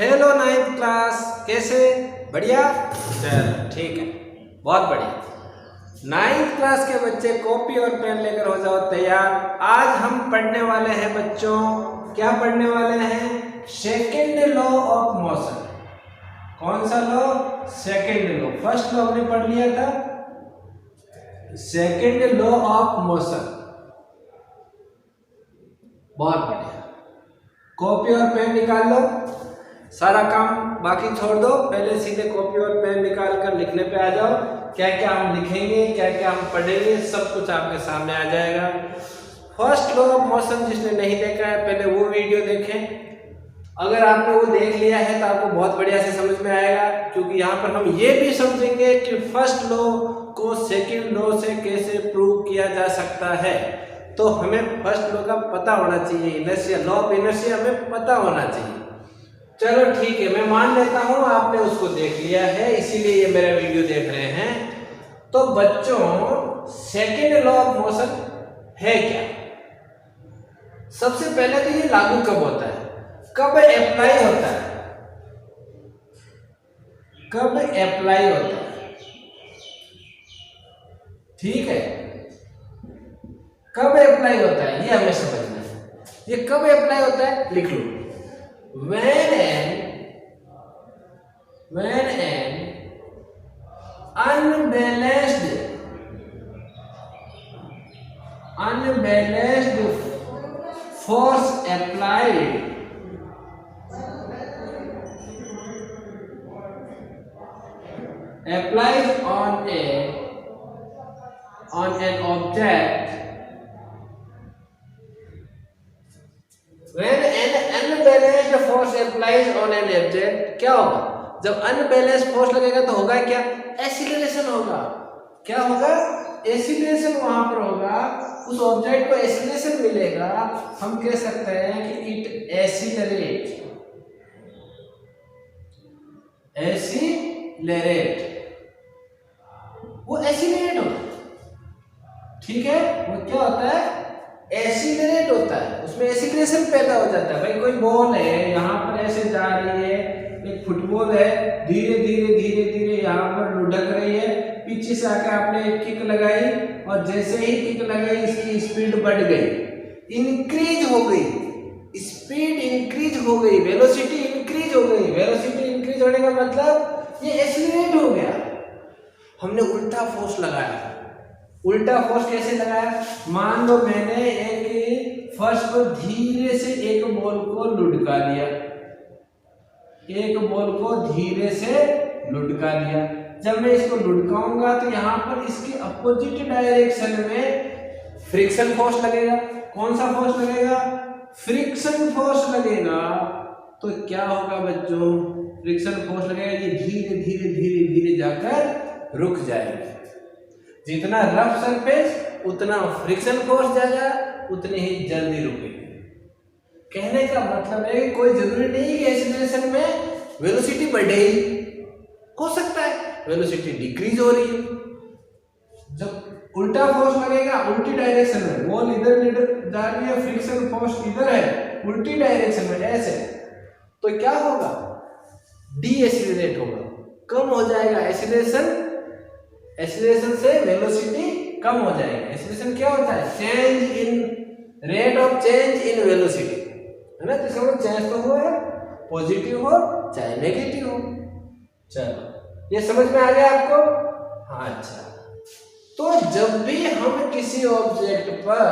Hello ninth class, कैसे? बढ़िया, चलो ठीक है, बहुत बढ़िया। नाइन्थ क्लास के बच्चे कॉपी और पेन लेकर हो जाओ तैयार। आज हम पढ़ने वाले हैं बच्चों, क्या पढ़ने वाले हैं? Second law of motion. कौन सा law? Second law. First law हमने पढ़ लिया था, सेकेंड लॉ ऑफ मोशन। बहुत बढ़िया, कॉपी और पेन निकाल लो, सारा काम बाकी छोड़ दो, पहले सीधे कॉपी और पेन निकाल कर लिखने पे आ जाओ। क्या क्या हम लिखेंगे, क्या क्या हम पढ़ेंगे, सब कुछ आपके सामने आ जाएगा। फर्स्ट लॉ ऑफ मोशन जिसने नहीं देखा है पहले वो वीडियो देखें। अगर आपने वो देख लिया है तो आपको बहुत बढ़िया से समझ में आएगा, क्योंकि यहाँ पर हम ये भी समझेंगे कि फर्स्ट लॉ को सेकेंड लॉ से कैसे प्रूव किया जा सकता है। तो हमें फर्स्ट लॉ का पता होना चाहिए, इनर्शिया, लॉ ऑफ इनर्शिया हमें पता होना चाहिए। चलो ठीक है, मैं मान लेता हूं आपने उसको देख लिया है, इसीलिए ये मेरा वीडियो देख रहे हैं। तो बच्चों सेकेंड लॉ ऑफ मोशन है क्या? सबसे पहले तो ये लागू कब होता है, कब अप्लाई होता है, कब अप्लाई होता है, ठीक है? कब अप्लाई होता है ये हमें समझना है। ये कब अप्लाई होता है लिख लो। When an unbalanced force applied on an object, when an unbalanced force applies on an object, क्या होगा? जब अनबैलेंस फोर्स लगेगा तो होगा क्या? एक्सीलरेशन होगा। क्या होगा? एक्सीलरेशन वहां पर होगा, उस ऑब्जेक्ट को एक्सीलरेशन मिलेगा। हम कह सकते हैं कि इट एक्सीलरेट, वो एक्सीलरेट होता है, ठीक है? वो क्या होता है? एक्सीलरेट होता है, उसमें एक्सीलरेशन पैदा हो जाता है। भाई कोई बॉल है, यहाँ पर ऐसे जा रही है, एक फुटबॉल है, धीरे धीरे धीरे धीरे यहाँ पर लुढ़क रही है, पीछे से आकर आपने एक किक लगाई और जैसे ही किक लगाई इसकी स्पीड बढ़ गई, इंक्रीज हो गई, स्पीड इंक्रीज हो गई, वेलोसिटी इंक्रीज हो गई। वेलोसिटी इंक्रीज होने का मतलब ये एक्सीलरेट हो गया। हमने उल्टा फोर्स लगाया। उल्टा फोर्स कैसे लगाया? मान लो मैंने एक फर्स्ट पर धीरे से एक बॉल को लुढ़का दिया, एक बॉल को धीरे से लुढ़का दिया। जब मैं इसको लुढ़काऊंगा तो यहाँ पर इसके अपोजिट डायरेक्शन में फ्रिक्शन फोर्स लगेगा। कौन सा फोर्स लगेगा? फ्रिक्शन फोर्स लगेगा। तो क्या होगा बच्चों? फ्रिक्शन फोर्स लगेगा, ये धीरे धीरे धीरे धीरे जाकर रुक जाएगा। जितना रफ सरफेस उतना फ्रिक्शन फोर्स जाएगा, उतनी ही जल्दी रुकेगी। कहने का मतलब है कि कोई जरूरी नहीं कि एक्सीलरेशन में वेलोसिटी बढ़े ही, हो सकता है वेलोसिटी डिक्रीज हो रही है। जब उल्टा फोर्स लगेगा उल्टी डायरेक्शन में, बॉल इधर जा रही है, फ्रिक्शन फोर्स इधर है उल्टी डायरेक्शन में ऐसे, तो क्या होगा? डी एक्सीलरेट होगा, कम हो जाएगा एक्सीलरेशन। एक्सीलरेशन से वेलोसिटी कम हो जाएगी। एक्सीलरेशन क्या होता है? Change in rate of change in velocity, है ना? जिसका मतलब चेंज तो हुआ है, पॉजिटिव हो चाहे नेगेटिव हो। चलो ये समझ में आ गया आपको? हाँ, अच्छा। तो जब भी हम किसी ऑब्जेक्ट पर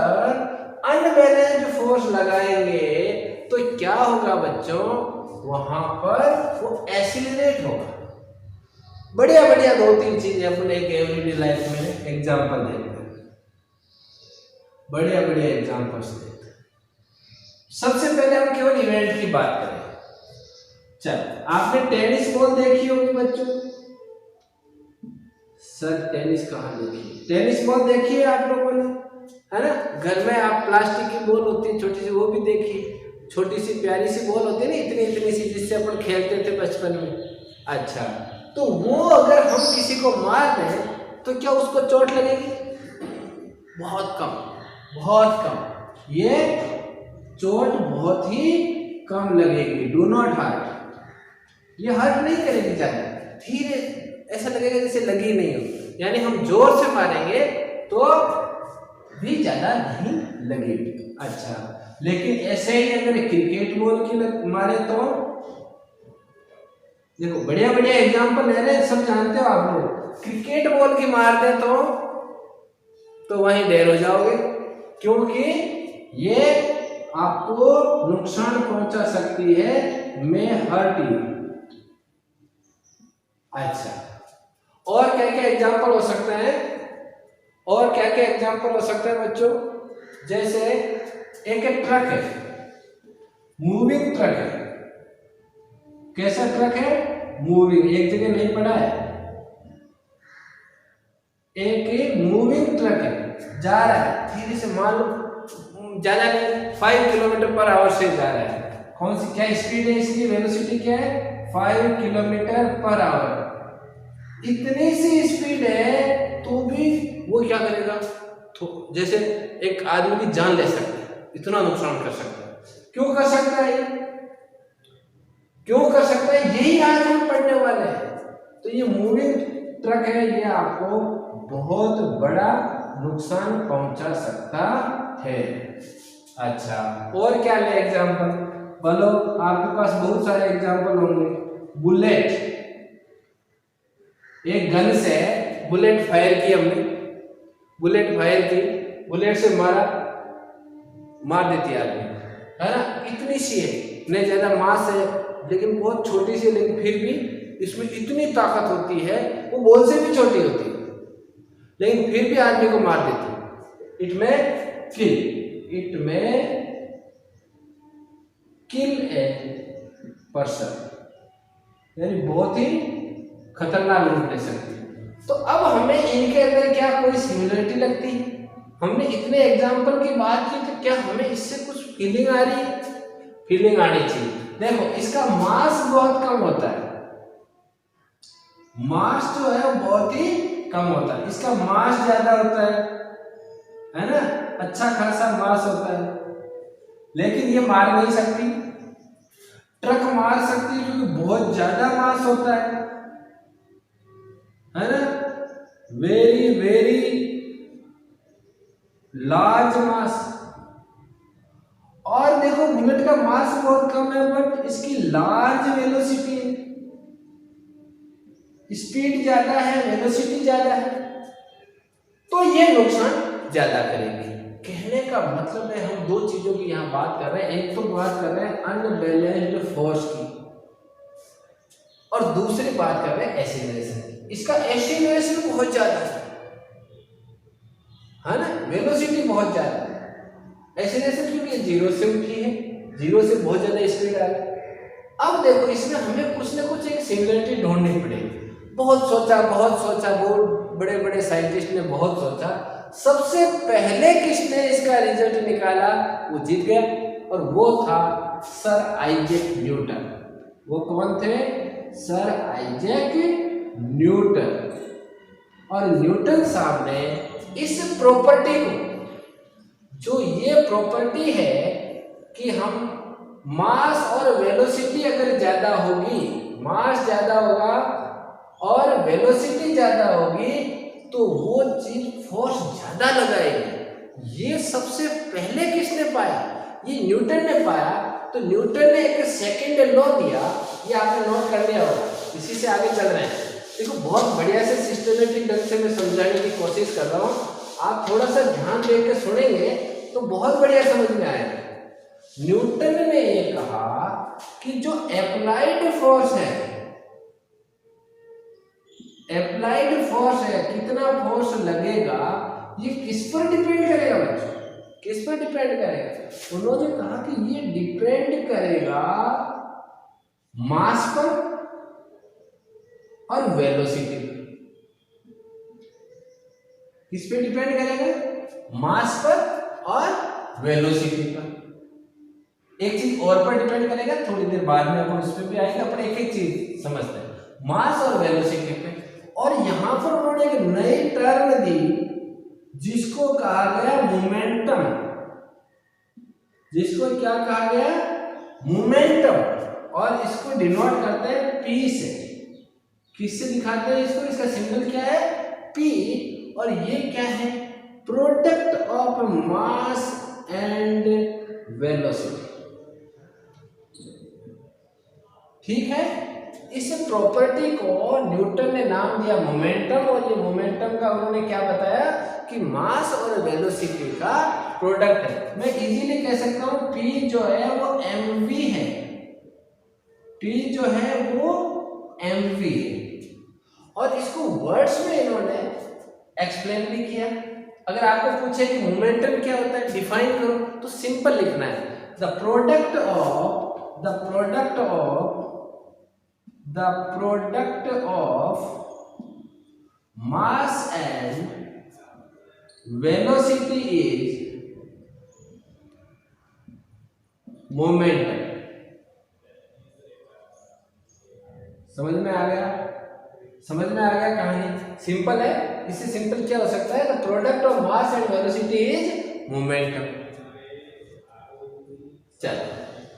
अनबैलेंस्ड फोर्स लगाएंगे तो क्या होगा बच्चों? वहां पर वो एक्सीलरेट होगा। बढ़िया बढ़िया दो तीन चीजें अपने एक एवरीडे लाइफ में एग्जांपल देखते हैं, बढ़िया बढ़िया एग्जांपल्स देखते हैं। सबसे पहले हम केवल इवेंट की बात करें। चल, आपने टेनिस बॉल देखी होगी बच्चों? सर टेनिस कहाँ देखी? टेनिस बॉल देखी है आप लोगों ने, है ना? घर में आप प्लास्टिक की बॉल होती है छोटी सी, वो भी देखी। छोटी सी प्यारी सी बॉल होती है ना, इतनी इतनी सी, जिससे अपन खेलते थे बचपन में। अच्छा, तो वो अगर हम किसी को मार दें तो क्या उसको चोट लगेगी? बहुत कम, बहुत कम। ये चोट बहुत ही कम लगेगी, डू नॉट हार्ट। ये हर्ट नहीं करेगी ज्यादा, धीरे ऐसा लगेगा जैसे लगी नहीं हो, यानी हम जोर से मारेंगे तो भी ज्यादा नहीं लगेगी। अच्छा, लेकिन ऐसे ही अगर क्रिकेट बॉल की मारे तो देखो बढ़िया बढ़िया एग्जाम्पल ले रहे हैं, सब जानते हो आप लोग। क्रिकेट बॉल की मार दे तो वहीं ढेर हो जाओगे, क्योंकि ये आपको नुकसान पहुंचा सकती है, में हर्ट यू। अच्छा, और क्या क्या एग्जाम्पल हो सकते हैं, और क्या क्या एग्जाम्पल हो सकते हैं बच्चों? जैसे एक ट्रक है, मूविंग ट्रक है। कैसा ट्रक है? मूविंग, एक जगह नहीं पड़ा है, एक मूविंग ट्रक है, जा रहा है धीरे से, मान लो ज्यादा नहीं 5 किलोमीटर पर आवर से जा रहा है। कौन सी क्या स्पीड है इसकी, वेलोसिटी क्या है? 5 किलोमीटर पर आवर। इतनी सी स्पीड है तो भी वो क्या करेगा, तो जैसे एक आदमी की जान ले सकता है, इतना नुकसान कर सकता है। क्यों कर सकता है? क्यों कर सकता है? यही आज हम पढ़ने वाले हैं। तो ये मूविंग ट्रक है, ये आपको बहुत बड़ा नुकसान पहुंचा सकता है। अच्छा, और क्या ले एग्जाम्पल? बोलो, आपके पास बहुत सारे एग्जाम्पल होंगे। बुलेट, एक गन से बुलेट फायर की हमने, बुलेट फायर की, बुलेट से मार देती है आदमी, है ना? इतनी सी है, नहीं ज्यादा मास है, लेकिन बहुत छोटी सी, लेकिन फिर भी इसमें इतनी ताकत होती है, वो बॉल से भी छोटी होती है, लेकिन फिर भी आदमी को मार देती है। इट में किल ए पर्सन, यानी बहुत ही खतरनाक रूप ले सकती है। तो अब हमें इनके अंदर क्या कोई सिमिलरिटी लगती है? हमने इतने एग्जाम्पल की बात की, तो क्या हमें इससे कुछ फीलिंग आ रही है? फीलिंग आनी चाहिए। देखो, इसका मास बहुत कम होता है, मास जो है बहुत ही कम होता है, इसका मास ज्यादा होता है ना? अच्छा खासा मास होता है, लेकिन ये मार नहीं सकती। ट्रक मार सकती है क्योंकि बहुत ज्यादा मास होता है ना? वेरी वेरी लार्ज मास। और देखो, बुलेट का मास बहुत कम है, बट इसकी लार्ज वेलोसिटी है, स्पीड ज्यादा है, वेलोसिटी ज्यादा है, तो ये नुकसान ज्यादा करेगी। कहने का मतलब है, हम दो चीजों की यहां बात कर रहे हैं। एक तो बात कर रहे हैं अनबैलेंस्ड फोर्स की, और दूसरी बात कर रहे हैं एक्सीलरेशन की। इसका एक्सीलरेशन बहुत ज्यादा है ना, वेलोसिटी बहुत ज्यादा है। एक्सीलरेशन क्योंकि जीरो से उठी है, जीरो से बहुत ज्यादा स्पीड आ रही है। अब देखो, इसमें हमें कुछ ना कुछ एक सिमिलरिटी ढूंढनी पड़ेगी। बहुत सोचा, बहुत बड़े बड़े साइंटिस्ट ने बहुत सोचा, सबसे पहले किसने इसका रिजल्ट निकाला, वो जीत गया, और वो था सर आइजैक न्यूटन। वो कौन थे? Sir Isaac Newton. और न्यूटन साहब ने इस प्रॉपर्टी को, जो ये प्रॉपर्टी है कि हम मास और वेलोसिटी अगर ज्यादा होगी, मास ज्यादा होगा और वेलोसिटी ज्यादा होगी, तो वो चीज फोर्स ज्यादा लगाएगी। ये सबसे पहले किसने पाया? ये न्यूटन ने पाया। तो न्यूटन ने एक सेकंड लॉ दिया, ये आपने नोट कर लिया होगा, इसी से आगे चल रहे हैं। देखो, बहुत बढ़िया से सिस्टमेटिक ढंग से मैं समझाने की कोशिश कर रहा हूँ, आप थोड़ा सा ध्यान दे के सुनेंगे तो बहुत बढ़िया समझ में आएगा। न्यूटन ने ये कहा कि जो एप्लाइड फोर्स है, एप्लाइड फोर्स है, कितना फोर्स लगेगा, ये किस पर डिपेंड करेगा बच्चों? किस पर डिपेंड करेगा? उन्होंने कहा कि ये डिपेंड करेगा मास पर और वेलोसिटी पर। किस पे डिपेंड करेगा? मास पर और वेलोसिटी पर। एक चीज और पर डिपेंड करेगा, थोड़ी देर बाद में अपन उस पर भी आएंगे, अपन एक एक चीज समझते हैं, मास और वेलोसिटी पे। और यहां पर उन्होंने एक नई टर्म दी, जिसको कहा गया मोमेंटम। जिसको क्या कहा गया? मोमेंटम। और इसको डिनोट करते हैं P से। किससे दिखाते हैं इसको? इसका सिंबल क्या है? P। और ये क्या है? Product of mass and velocity. ठीक है, इस प्रॉपर्टी को न्यूटन ने नाम दिया मोमेंटम, और ये मोमेंटम का उन्होंने क्या बताया कि मास और वेलोसिटी का प्रोडक्ट है। मैं इजीली कह सकता हूं P जो है वो mv है, P जो है वो mv है। और इसको वर्ड्स में इन्होंने एक्सप्लेन भी किया। अगर आपको पूछे कि मोमेंटम क्या होता है, डिफाइन करो, तो सिंपल लिखना है the product of mass and velocity is momentum. समझ में आ गया? समझ में आ गया कहानी? सिंपल है। इससे सिंपल क्या हो सकता है? The product of mass and velocity is momentum. चलो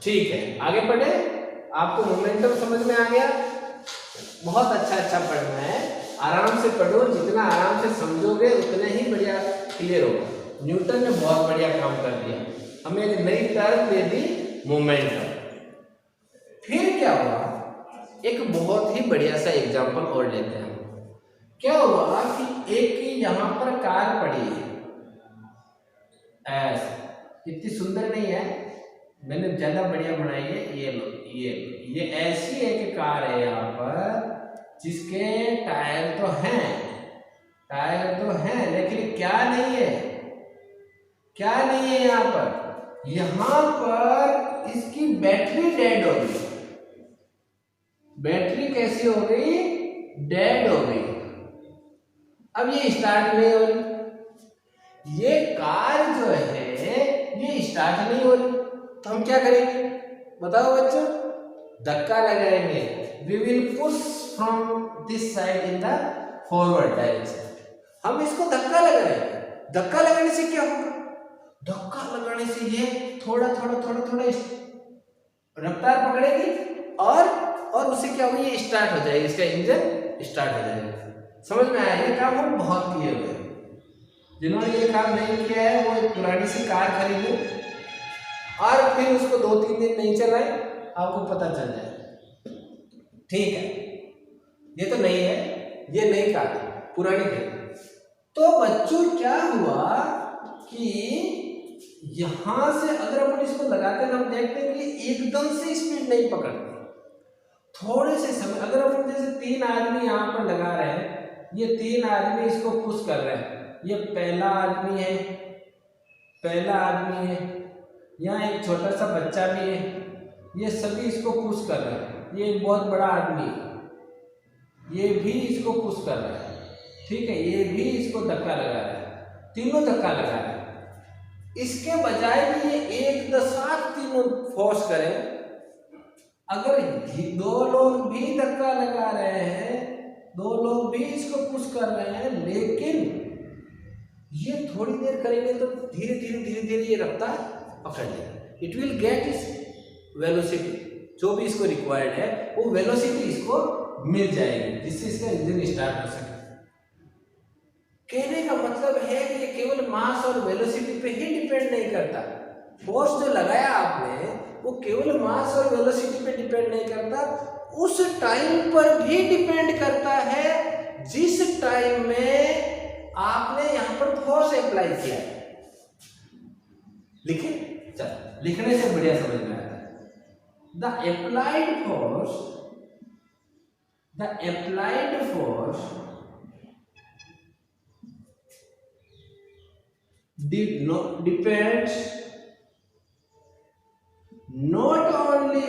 ठीक है, आगे बढ़े। आपको मोमेंटम समझ में आ गया? बहुत अच्छा पढ़ना है, आराम से पढ़ो। जितना आराम से समझोगे उतना ही बढ़िया क्लियर होगा। न्यूटन ने बहुत बढ़िया काम कर दिया, हमें एक नई टर्म दे दी मोमेंटम। फिर क्या हुआ? एक बहुत ही बढ़िया सा एग्जांपल और लेते हैं। क्या हुआ कि एक यहाँ पर कार पड़ी है, ऐसे इतनी सुंदर नहीं है, मैंने ज्यादा बढ़िया बनाई है। ये लो, ये ऐसी एक कार है यहाँ पर जिसके टायर तो हैं, लेकिन क्या नहीं है? क्या नहीं है यहाँ पर? यहाँ पर इसकी बैटरी डेड हो गई। बैटरी कैसी हो गई? डेड हो गई। अब ये स्टार्ट नहीं हो रही। ये कार जो है ये स्टार्ट नहीं हो रही, तो हम क्या करेंगे बताओ बच्चों? धक्का लगाएंगे। We will push from this side in the forward direction. हम इसको धक्का लगाएंगे। धक्का लगाने से क्या होगा? धक्का लगाने से ये थोड़ा रफ्तार पकड़ेगी और उससे क्या होगा? ये स्टार्ट हो जाएगी, इसका इंजन स्टार्ट हो जाएगा। समझ में आया? ये काम हम बहुत किए हुए हैं। जिन्होंने ये काम नहीं किया है वो एक पुरानी सी कार खरीदे और फिर उसको 2-3 दिन नहीं चलाए, आपको पता चल जाए। ठीक है, ये तो नहीं है, ये नई कार, पुरानी कार। तो बच्चों क्या हुआ कि यहां से अगर हम इसको लगाते हैं, हम देखते हैं कि एकदम से स्पीड नहीं पकड़ती। थोड़े से समय, अगर हम जैसे 3 आदमी यहाँ पर लगा रहे हैं, ये 3 आदमी इसको पुश कर रहे हैं। ये पहला आदमी है, यहाँ एक छोटा सा बच्चा भी है, ये सभी इसको पुश कर रहे हैं। ये एक बहुत बड़ा आदमी है, ये भी इसको पुश कर रहा है। ठीक है, ये भी इसको धक्का लगा रहा है, तीनों धक्का लगा रहे हैं। इसके बजाय कि ये एक साथ तीनों फोर्स करें, अगर 2 लोग भी धक्का लगा रहे हैं, 2 लोग भी इसको पुश कर रहे हैं, लेकिन ये थोड़ी देर करेंगे तो धीरे धीरे ये रफ्तार पकड़ लेगा। इट विल गेट इस वेलोसिटी, जो भी इसको रिक्वायर्ड है वो वेलोसिटी इसको मिल जाएगी, जिससे इसका इंजन स्टार्ट हो सके। कहने का मतलब है कि ये केवल मास और वेलोसिटी पे ही डिपेंड नहीं करता। फोर्स जो लगाया आपने वो केवल मास और वेलोसिटी पे डिपेंड नहीं करता, उस टाइम पर भी डिपेंड करता है जिस टाइम में आपने यहां पर फोर्स अप्लाई किया है। लिखे? चल, लिखने से बढ़िया समझ में आता है। The applied force depends not only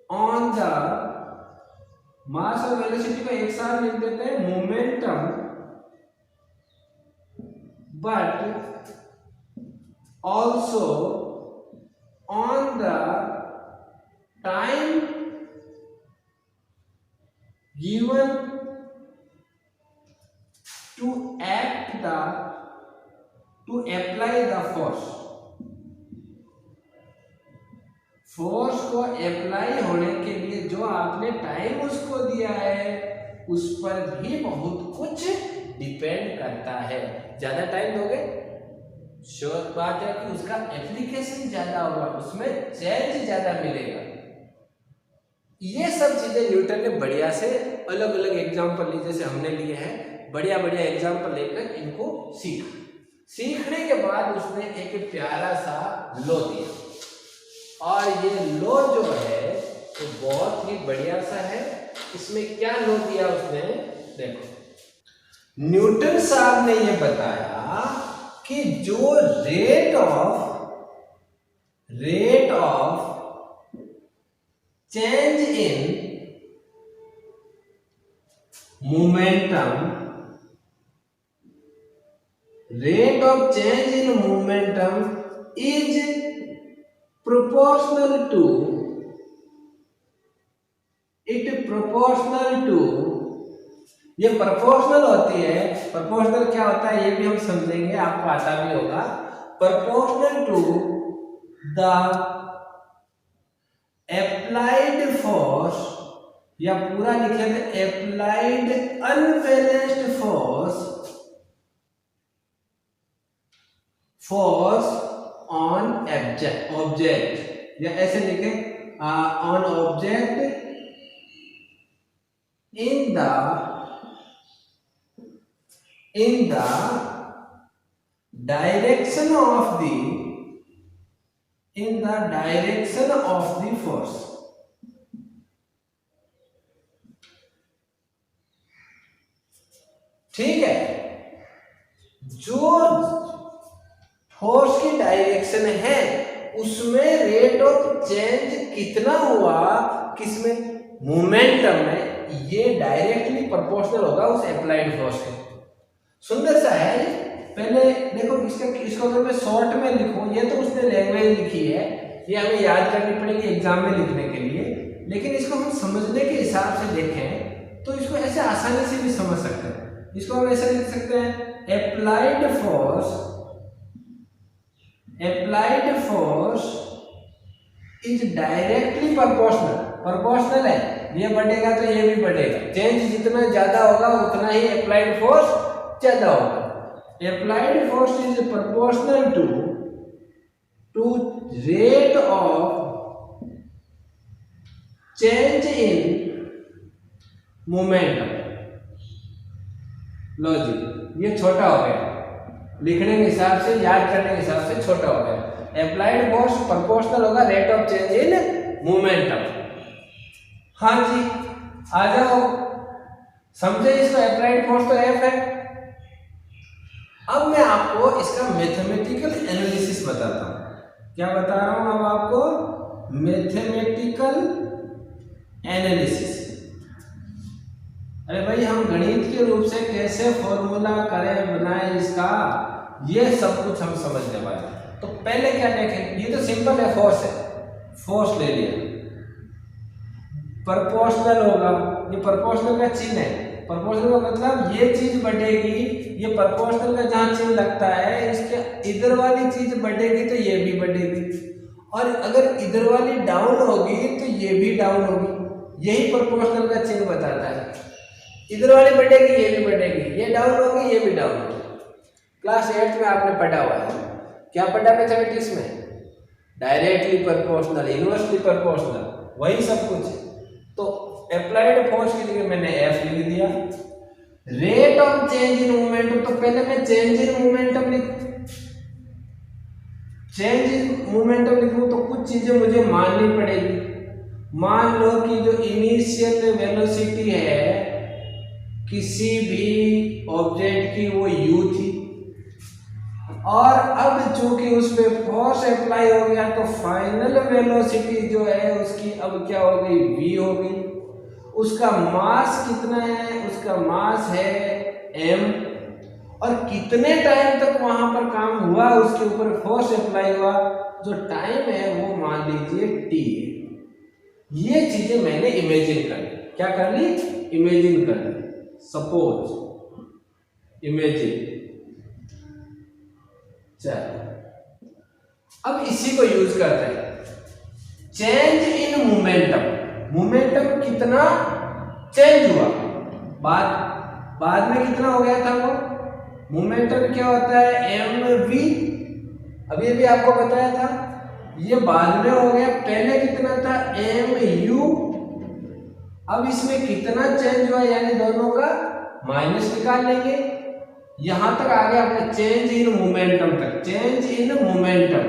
on the मास और वेलोसिटी को एक साथ लिख देते हैं momentum, but also on the time given to apply the force। Force को अप्लाई होने के लिए जो आपने टाइम उसको दिया है उस पर भी बहुत कुछ डिपेंड करता है। ज्यादा टाइम दोगे, श्योर बात है कि उसका एप्लीकेशन ज्यादा होगा, उसमें चेंज ज्यादा मिलेगा। ये सब चीजें न्यूटन ने बढ़िया से अलग अलग एग्जाम्पल लिए, जैसे हमने लिए हैं, बढ़िया बढ़िया एग्जाम्पल लेकर इनको सीखने के बाद उसने एक प्यारा सा लॉ दिया, और ये लॉ जो है तो बहुत ही बढ़िया सा है। इसमें क्या लॉ दिया उसने, देखो, न्यूटन साहब ने ये बताया कि जो rate of change in momentum is proportional to ये प्रोपोर्शनल होती है। प्रोपोर्शनल क्या होता है ये भी हम समझेंगे, आपको आता भी होगा। Proportional to the applied force, या पूरा लिखे थे applied unbalanced force on object, या ऐसे लिखे on object in the direction of the force। ठीक है, जो फोर्स की डायरेक्शन है उसमें रेट ऑफ चेंज कितना हुआ, किसमें, मोमेंटम में, ये डायरेक्टली प्रोपोर्शनल होगा उस अप्लाइड फोर्स के। सुंदर सा है। पहले देखो, इसको अगर मैं शॉर्ट में लिखूं, ये तो उसने लैंग्वेज लिखी है, ये हमें याद करनी पड़ेगी एग्जाम में लिखने के लिए, लेकिन इसको हम समझने के हिसाब से देखें तो इसको ऐसे आसानी से भी समझ सकते हैं। इसको हम ऐसे लिख सकते हैं, applied force is directly proportional है, ये बढ़ेगा तो ये भी बढ़ेगा, चेंज जितना ज्यादा होगा उतना ही अप्लाइड फोर्स ज्यादा होगा। Applied force is proportional to rate of change in momentum. लो जी, ये छोटा हो गया, लिखने के हिसाब से, याद करने के हिसाब से छोटा हो गया। अप्लाइड फोर्स प्रोपोर्शनल होगा rate of change in momentum. हाँ जी, आ जाओ, समझे इसको। अप्लाइड फोर्स तो एफ है। अब मैं आपको इसका मैथमेटिकल एनालिसिस बताता हूं। क्या बता रहा हूं अब आपको, मैथमेटिकल एनालिसिस। अरे भाई, हम गणित के रूप से कैसे फॉर्मूला करें, बनाए इसका, ये सब कुछ हम समझने वाले हैं। तो पहले क्या देखें, ये तो सिंपल है, फोर्स ले लिया, प्रोपोर्शनल होगा, ये प्रोपोर्शनल का चिन्ह है। प्रोपोर्शनल का मतलब ये चीज बढ़ेगी, ये प्रोपोर्शनल का जहां चिन्ह लगता है, इसके इधर वाली चीज बढ़ेगी तो ये भी बढ़ेगी, और अगर इधर वाली डाउन होगी तो ये भी डाउन होगी। यही प्रोपोर्शनल का चिन्ह बताता है। इधर वाली बढ़ेगी, ये भी बढ़ेगी, ये डाउन होगी, ये भी डाउन होगी। क्लास 8 में आपने पढ़ा हुआ है, क्या पढ़ा मैथमेटिक्स में, डायरेक्टली प्रोपोर्शनल, इनवर्सली प्रोपोर्शनल, वही सब कुछ है। तो अप्लाइड फोर्स की जगह मैंने एफ लिख दिया। Rate of change in momentum, तो पहले मैं चेंज इन मोमेंटम लिखूं तो कुछ चीजें मुझे माननी पड़ेगी। मान लो कि जो इनिशियल वेलोसिटी है किसी भी ऑब्जेक्ट की वो u थी, और अब चूंकि उस पे फोर्स अप्लाई हो गया तो फाइनल वेलोसिटी जो है उसकी अब क्या हो गई, v हो गई। उसका मास कितना है, उसका मास है m, और कितने टाइम तक वहां पर काम हुआ, उसके ऊपर फोर्स अप्लाई हुआ, जो टाइम है वो मान लीजिए t है। ये चीजें मैंने इमेजिन कर ली। क्या कर ली, इमेजिन कर ली। Suppose, imagine. चलो, अब इसी को यूज करते हैं। चेंज इन मोमेंटम, मोमेंटम कितना चेंज हुआ, बाद में कितना हो गया था वो मोमेंटम क्या होता है mv, अभी भी आपको बताया था, ये बाद में हो गया, पहले कितना था mu, अब इसमें कितना चेंज हुआ यानी दोनों का माइनस निकाल लेंगे, यहां तक आ गया अपने चेंज इन मोमेंटम तक, चेंज इन मोमेंटम,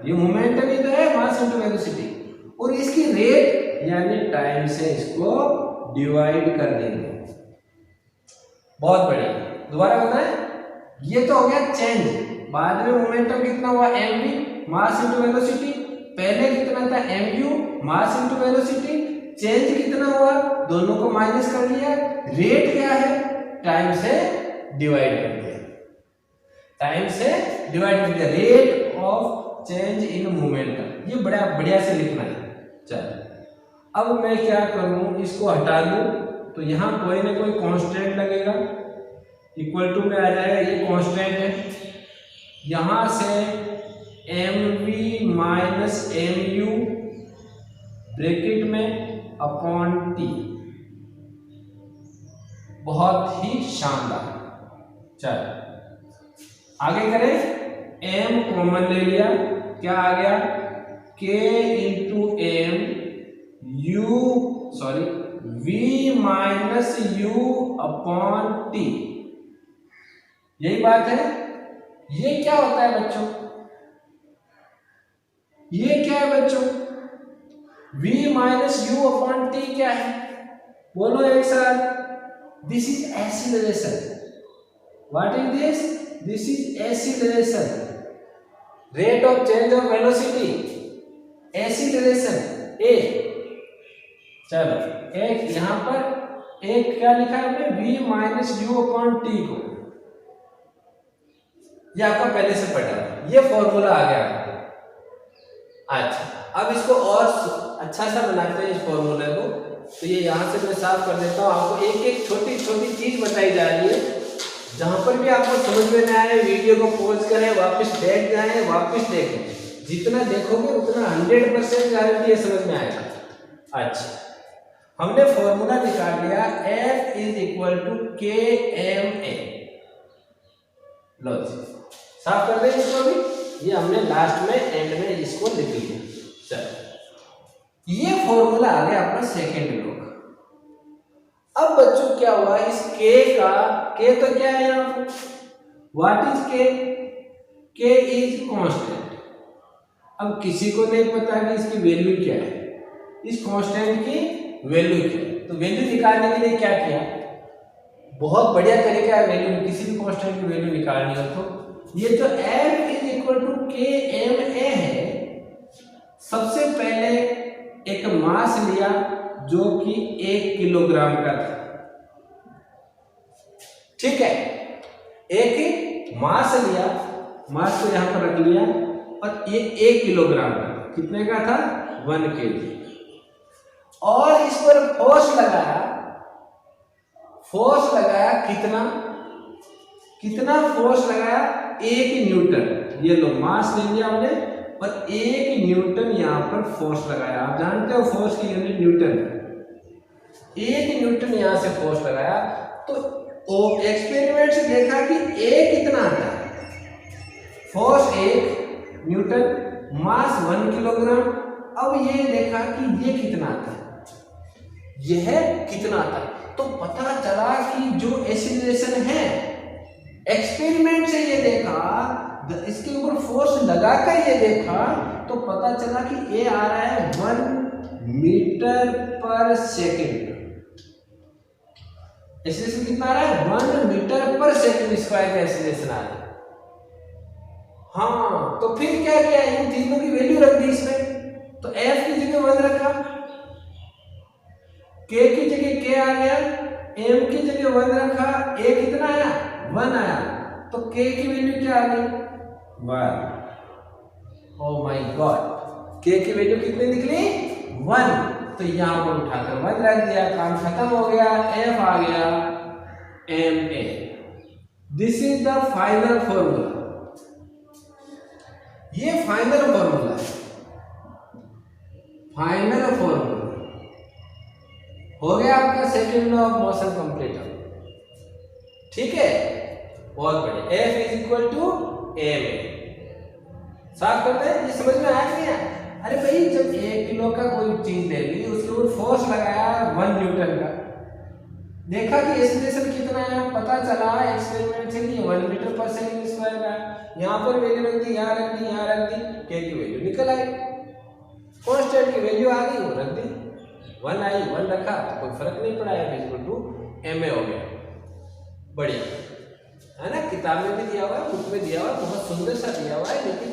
ये मोमेंटम ही तो है मास इनटू वेलोसिटी, और इसकी रेट यानी टाइम से इसको डिवाइड कर देंगे। बहुत बढ़िया, दोबारा बताएं, ये तो हो गया चेंज, बाद में मोमेंटम कितना हुआ mv मास इनटू वेलोसिटी, पहले कितना था mu mass into velocity, change कितना हुआ दोनों को माइनस कर लिया, रेट क्या है टाइम से डिवाइड कर दिया, टाइम से डिवाइड कर दिया, rate of change in momentum, ये बड़ा बढ़िया से लिखना है। चलो अब मैं क्या करूं, इसको हटा दूं तो यहां कोई ना कोई कांस्टेंट लगेगा, इक्वल टू में आ जाएगा, ये कांस्टेंट है, यहां से mv माइनस mu ब्रैकेट में अपॉन t, बहुत ही शानदार। चलो आगे करें, m कॉमन ले लिया, क्या आ गया k into m v minus u upon t, यही बात है। ये क्या होता है बच्चों, ये क्या है बच्चों, v minus u upon t क्या है, बोलो एक साथ, this is acceleration, what is this, this is acceleration, rate of change of velocity, acceleration a। चलो एक यहां पर एक क्या लिखा है हमने, v minus u upon t को, ये आपका पहले से पढ़ा है, ये फॉर्मूला आ गया। अच्छा अब इसको और अच्छा सा बनाते हैं इस फॉर्मूले को, तो ये यहाँ से मैं साफ कर देता हूँ, आपको एक एक छोटी छोटी चीज बताई जा रही है, जहां पर भी आपको समझ में ना आए वीडियो को पॉज करें, वापस बैठ जाएं, वापस देखें, जितना देखोगे उतना 100% गारंटी है समझ में आएगा। अच्छा हमने फॉर्मूला निकाल लिया, F is equal to KMA, लो साफ कर दें इसको भी, ये हमने लास्ट में एंड में इसको लिख लिया। चलो ये फॉर्मूला आ गया अपना सेकेंड लॉ। अब बच्चों क्या हुआ, इस k का, k तो क्या है यहाँ पर, what is k, k is constant. अब किसी को नहीं पता कि इसकी वैल्यू क्या है, इस कांस्टेंट की वैल्यू क्या है, तो वैल्यू निकालने के लिए क्या किया, बहुत बढ़िया तरीका है वैल्यू, किसी भी कांस्टेंट की वैल्यू निकालनी हो तो ये जो m is equal to KMA है, सबसे पहले एक मास लिया जो कि 1 किलोग्राम का था, ठीक है, एक मास लिया, मास को यहां पर रख लिया, और ये 1 किलोग्राम का था, कितने का था 1 kg, और इस पर फोर्स लगाया, फोर्स लगाया कितना फोर्स लगाया 1 न्यूटन, ये लो मास ले लिया हमने और 1 न्यूटन यहां पर फोर्स लगाया, आप जानते हो फोर्स की यूनिट न्यूटन है, 1 न्यूटन यहां से फोर्स लगाया, तो एक्सपेरिमेंट से देखा कि A कितना आता है, फोर्स 1 न्यूटन, मास 1 किलोग्राम, अब ये देखा कि ये कितना आता है, यह कितना आता है, तो पता चला कि जो एक्सीलरेशन है, एक्सपेरिमेंट से ये देखा, इसके ऊपर फोर्स लगाकर ये देखा, तो पता चला कि ये आ रहा है 1 मीटर पर सेकेंड, एक्सीलरेशन कितना आ रहा है 1 मीटर पर सेकेंड स्क्वायर का एक्सीलरेशन आ रहा है। हाँ तो फिर क्या किया, इन तीनों की वैल्यू रख दी इसमें, तो F की जगह 1 रखा, K की जगह K आ गया, M की जगह 1 रखा, A कितना आया 1 आया, तो K की वैल्यू क्या आ गई 1। ओ माय गॉड, K की वैल्यू कितनी निकली 1, तो यहां पर उठाकर 1 रख दिया, काम खत्म हो गया, F आ गया MA। This is the final formula, ये फाइनल फॉर्मूला है। फाइनल फॉर्मूला हो गया आपका second law of motion complete. ठीक है, बहुत बढ़िया। F is equal to m. साफ करते हैं, ये समझ में आया नहीं आया? अरे भाई, जब 1 किलो का कोई चीज ले ली, उसके ऊपर फोर्स लगाया 1 न्यूटन का, देखा कि एक्सीलरेशन कितना है, पता चला एक्सपेरिमेंट से कि 1 मीटर पर सेकंड स्क्वायर का है। यहाँ पर वैल्यू रख दी, यहाँ रख दी, यहाँ रख दी, के की वैल्यू निकल आई, कांस्टेंट की वैल्यू आ गई, वो रख दी, 1 आई, 1 रखा तो कोई फर्क नहीं पड़ा, F equal to m a हो गया। बढ़िया है ना, किताब में भी दिया हुआ है, बुक में दिया हुआ है, बहुत सुंदर सा दिया हुआ है, लेकिन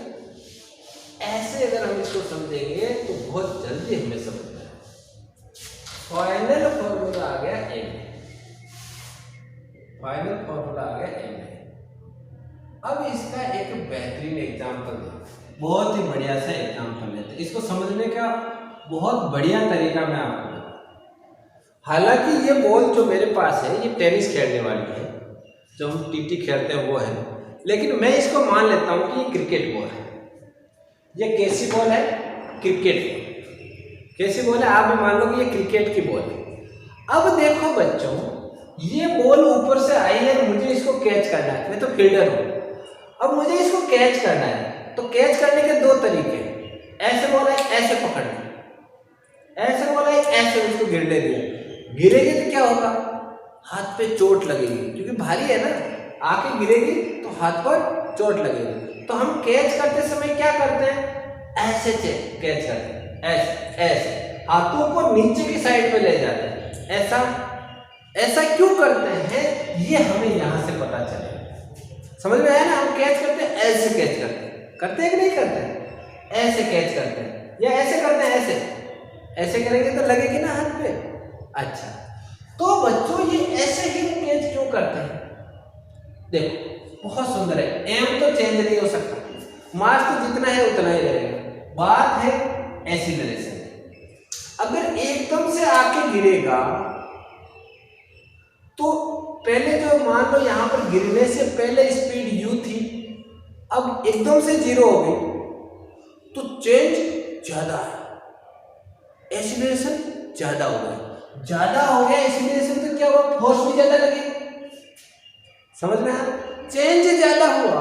ऐसे अगर हम इसको समझेंगे तो बहुत जल्दी हमें समझना है। फाइनल फॉर्मूला आ गया एम, फाइनल फॉर्मूला आ गया एम। अब इसका एक बेहतरीन एग्जांपल है, बहुत ही बढ़िया सा एग्जांपल लेते हैं, इसको समझने का बहुत बढ़िया तरीका मैं आपको बताऊं। हालांकि ये बॉल जो मेरे पास है ये टेनिस खेलने वाली है, जो हम टीटी खेलते हैं वो है, लेकिन मैं इसको मान लेता हूँ कि ये क्रिकेट बॉल है। ये कैसी बॉल है? Cricket ball. कैसी बॉल है? आप भी मान लो कि ये क्रिकेट की बॉल है। अब देखो बच्चों, ये बॉल ऊपर से आई है, मुझे इसको कैच करना है, मैं तो फील्डर हूँ। अब मुझे इसको कैच करना है, तो कैच करने के 2 तरीके, ऐसे बॉल है, ऐसे पकड़ना, ऐसे बॉल है, ऐसे उसको गिरने दिया, गिरेगी तो क्या होगा? हाथ पे चोट लगेगी, क्योंकि भारी है ना, आके गिरेगी तो हाथ पर चोट लगेगी। तो हम कैच करते समय क्या करते हैं? ऐसे कैच करते हैं, ऐसे ऐसे हाथों को नीचे की साइड पे ले जाते हैं, ऐसा ऐसा क्यों करते हैं, ये हमें यहां से पता चलेगा। समझ में आया ना? हम कैच करते हैं, ऐसे कैच करते हैं कि नहीं करते हैं? ऐसे कैच करते हैं या ऐसे करते हैं? ऐसे करेंगे तो लगेगी ना हाथ पे। अच्छा, तो बच्चों ये ऐसे ही कैच क्यों करते हैं? देखो बहुत सुंदर है, एम तो चेंज नहीं हो सकता, मास तो जितना है उतना ही रहेगा, बात है एक्सीलरेशन। अगर एकदम से आके गिरेगा तो पहले जो मान लो यहां पर गिरने से पहले स्पीड u थी, अब एकदम से 0 हो गई तो चेंज ज्यादा है, एक्सीलरेशन ज्यादा हो गया, ज्यादा हो गया एक्सीलरेशन तो क्या हुआ? फोर्स भी ज्यादा लगी। समझ में आया? चेंज ज्यादा हुआ,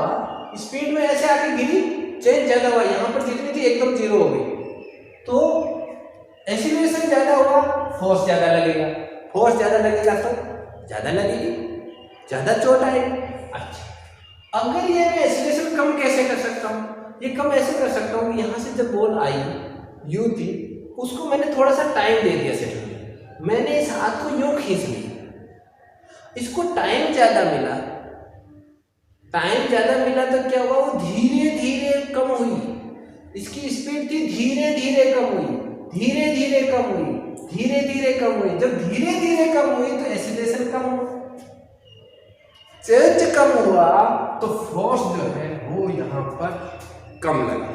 स्पीड में ऐसे आके गिरी, चेंज ज्यादा हुआ, यहां पर जितनी थी एकदम 0 हो गई, तो एक्सीलरेशन ज्यादा हुआ, फोर्स ज्यादा लगेगा, फोर्स ज्यादा लगेगा तो ज्यादा लगेगी, ज्यादा चोट आएगी। अच्छा, अगर ये मैं एक्सीलरेशन कम कैसे कर सकता हूं? ये कम ऐसे कर सकता हूं कि यहां से जब बॉल आई, यू थी, उसको मैंने थोड़ा सा टाइम दे दिया सेकंड में, मैंने इस हाथ को यूं खींच लिया, इसको टाइम ज्यादा मिला, टाइम ज्यादा मिला तो क्या हुआ? वो धीरे धीरे कम हुई, इसकी स्पीड थी धीरे धीरे कम हुई, धीरे धीरे कम हुई, धीरे धीरे कम हुई। जब धीरे धीरे कम हुई तो एक्सीलरेशन कम हुआ, चेंज कम हुआ तो फोर्स जो है वो यहां पर कम लगा।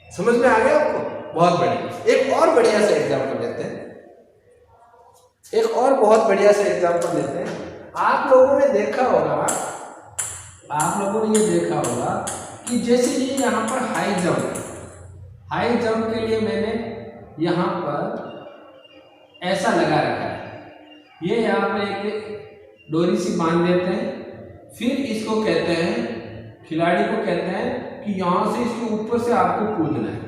समझ में आ गया आपको? बहुत बढ़िया। एक और बढ़िया सा एग्जांपल लेते हैं, एक और बहुत बढ़िया सा एग्जांपल लेते हैं। आप लोगों ने देखा होगा, आप लोगों ने ये देखा होगा कि जैसे ये यहाँ पर हाई जंप, हाई जंप के लिए मैंने यहाँ पर ऐसा लगा रखा है, ये यहाँ पर एक डोरी सी बांध देते हैं, फिर इसको कहते हैं, खिलाड़ी को कहते हैं कि यहाँ से इसके ऊपर से आपको कूदना है,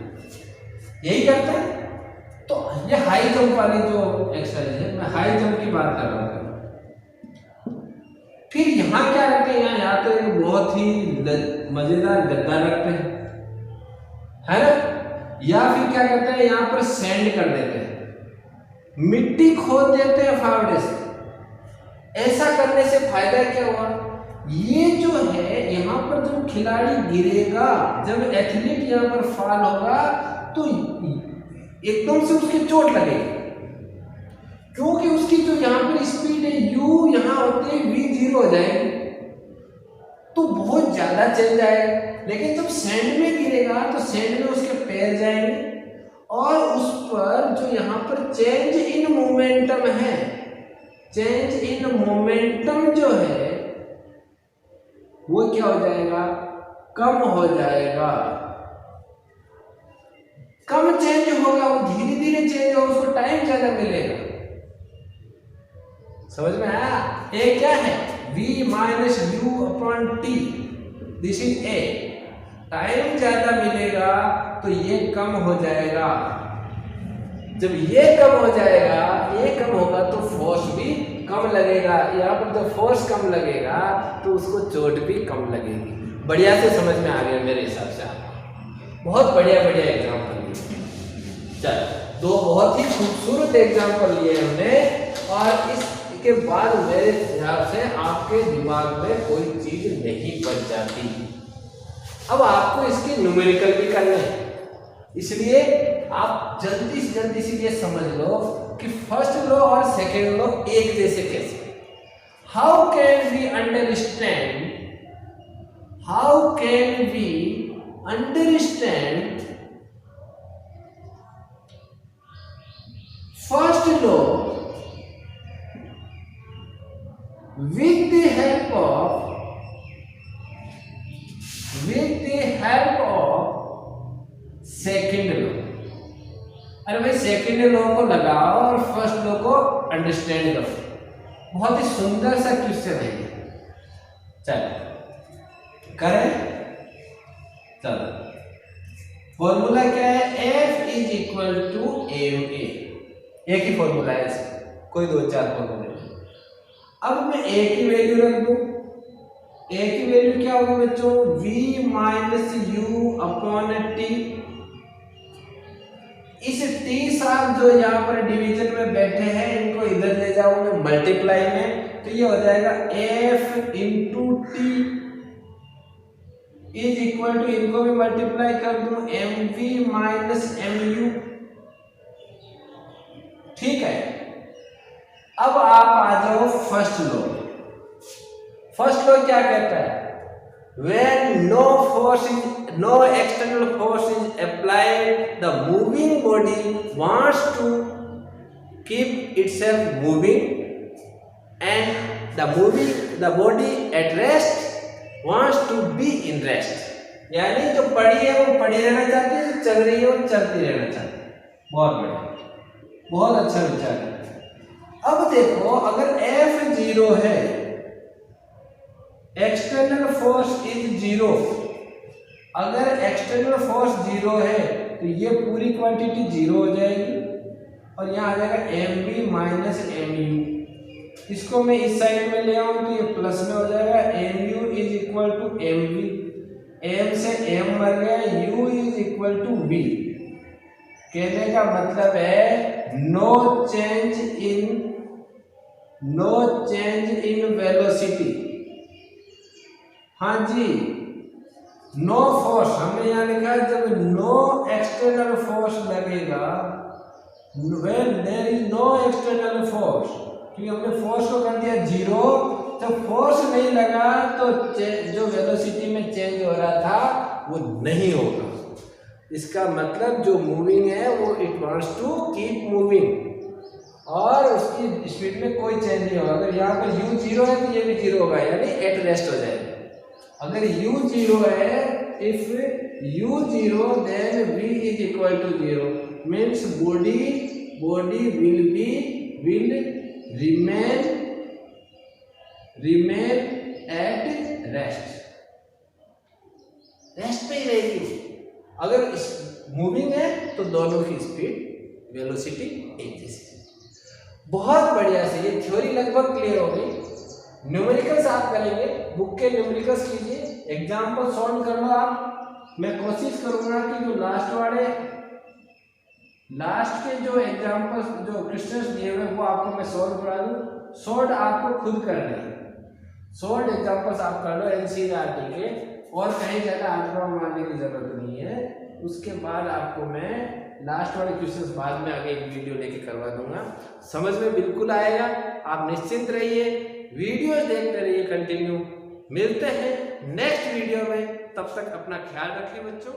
यही करते हैं। तो ये हाई जंप वाली जो एक्सरसाइज है, मैं हाई जंप की बात कर रहा हूँ। फिर यहाँ क्या रखते हैं? यहाँ तो एक बहुत ही मजेदार गद्दा रखते हैं, है ना? या फिर क्या करते हैं? यहाँ पर सैंड कर देते हैं, मिट्टी खोद देते हैं फावड़े से। ऐसा करने से फायदा क्या हुआ? ये जो है यहाँ पर जब खिलाड़ी गिरेगा, जब एथलीट यहाँ पर फॉल होगा तो एकदम से उसकी चोट लगेगी, क्योंकि उसकी जो यहाँ पर स्पीड है u, यहाँ होते v 0 हो जाएगी तो बहुत ज्यादा चल जाएगा। लेकिन जब सैंड में गिरेगा तो सैंड में उसके पैर जाएंगे और उस पर जो यहाँ पर चेंज इन मोमेंटम है, चेंज इन मोमेंटम जो है वो क्या हो जाएगा? कम हो जाएगा। कम चेंज होगा, वो धीरे धीरे चेंज होगा, उसको टाइम ज्यादा मिलेगा। समझ में आया? ए क्या है? v minus you upon T, this is a. Time ज्यादा मिलेगा तो ये कम हो जाएगा। जब ये कम हो जाएगा, ये कम होगा तो फोर्स भी कम लगेगा। यहाँ पर जब फोर्स कम लगेगा तो उसको चोट भी कम लगेगी। बढ़िया से समझ में आ गया मेरे हिसाब से आपको। बहुत बढ़िया बढ़िया एग्जाम्पल लिए। चल, दो बहुत ही खूबसूरत एग्जाम्पल लिए हमने, और इसके बाद मेरे हिसाब से आपके दिमाग में कोई चीज नहीं बच जाती। अब आपको इसके न्यूमेरिकल भी करने हैं, इसलिए आप जल्दी से जल्दी से ये समझ लो कि फर्स्ट लॉ और सेकेंड लॉ एक जैसे कैसे। How can we understand first law with the help of second law. अरे भाई, सेकेंड लॉ को लगाओ और फर्स्ट लॉ को अंडरस्टैंड करो। बहुत ही सुंदर सा क्वेश्चन है ये। चलो करें। चलो, फॉर्मूला क्या है? F is equal to ma। एक ही फॉर्मूला है इसका, कोई दो चार फॉर्मूले। अब मैं a की वैल्यू रख दूं। a की वैल्यू क्या होगी बच्चों? v minus you upon T. इस टी साथ जो यहाँ पर डिवीजन में बैठे हैं, इनको इधर ले जाऊंगा मल्टीप्लाई में, तो ये हो जाएगा f into t is equal to, इनको भी मल्टीप्लाई कर दूं, mv माइनस mu। ठीक है। अब आप आ जाओ फर्स्ट लॉ। फर्स्ट लॉ क्या कहता है? When no external force is applied, the moving body wants to keep itself moving, and the body at rest wants to be in rest। यानी जो पड़ी है वो पड़ी रहना चाहती है, जो चल रही है वो चलती रहना चाहती है। बहुत बढ़िया, बहुत अच्छा विचार है। अब देखो, अगर F 0 है, एक्सटर्नल फोर्स इज 0, अगर एक्सटर्नल फोर्स 0 है तो ये पूरी क्वांटिटी 0 हो जाएगी, और यहाँ आ जाएगा mv माइनस mu। इसको मैं इस साइड में ले आऊं तो ये प्लस में हो जाएगा। mu is equal to mv, m से m मर गया, u is equal to v। कहने का मतलब है नो चेंज इन वेलोसिटी। हाँ जी, नो फोर्स, हमने यहाँ लिखा है जब नो एक्सटर्नल फोर्स लगेगा, when there is no external force, क्योंकि हमने फोर्स को कर दिया 0, जब फोर्स नहीं लगा तो जो वेलोसिटी में चेंज हो रहा था वो नहीं होगा। इसका मतलब जो मूविंग है वो it wants to keep moving, और उसकी स्पीड में कोई चेंज नहीं होगा। अगर यहाँ पर u 0 है तो ये भी 0 होगा, यानी एट रेस्ट हो जाएगा। अगर u 0 है, if u 0 then v is equal to 0, means body will remain at rest पे ही रहेगी। अगर मूविंग है तो दोनों की स्पीड वेलोसिटी एक जैसी। बहुत बढ़िया से ये थ्योरी लगभग क्लियर हो गई। न्यूमेरिकल्स आप करेंगे, बुक के न्यूमेरिकल्स कीजिए, एग्जाम्पल सॉल्व कर लो आप। मैं कोशिश करूंगा कि जो लास्ट के जो एग्जाम्पल्स, जो क्वेश्चंस दिए हुए वो आपको मैं सॉल्व करा दूं। सॉल्व आपको खुद करने हैं, सॉल्व एग्जाम्पल्स आप कर लो एनसीईआरटी के, और कहीं ज़्यादा आंकड़ा मारने की जरूरत नहीं है। उसके बाद आपको मैं लास्ट वाले क्वेश्चंस बाद में आगे एक वीडियो लेके करवा दूंगा, समझ में बिल्कुल आएगा। आप निश्चिंत रहिए, वीडियो देखते रहिए कंटिन्यू। मिलते हैं नेक्स्ट वीडियो में, तब तक अपना ख्याल रखिए बच्चों।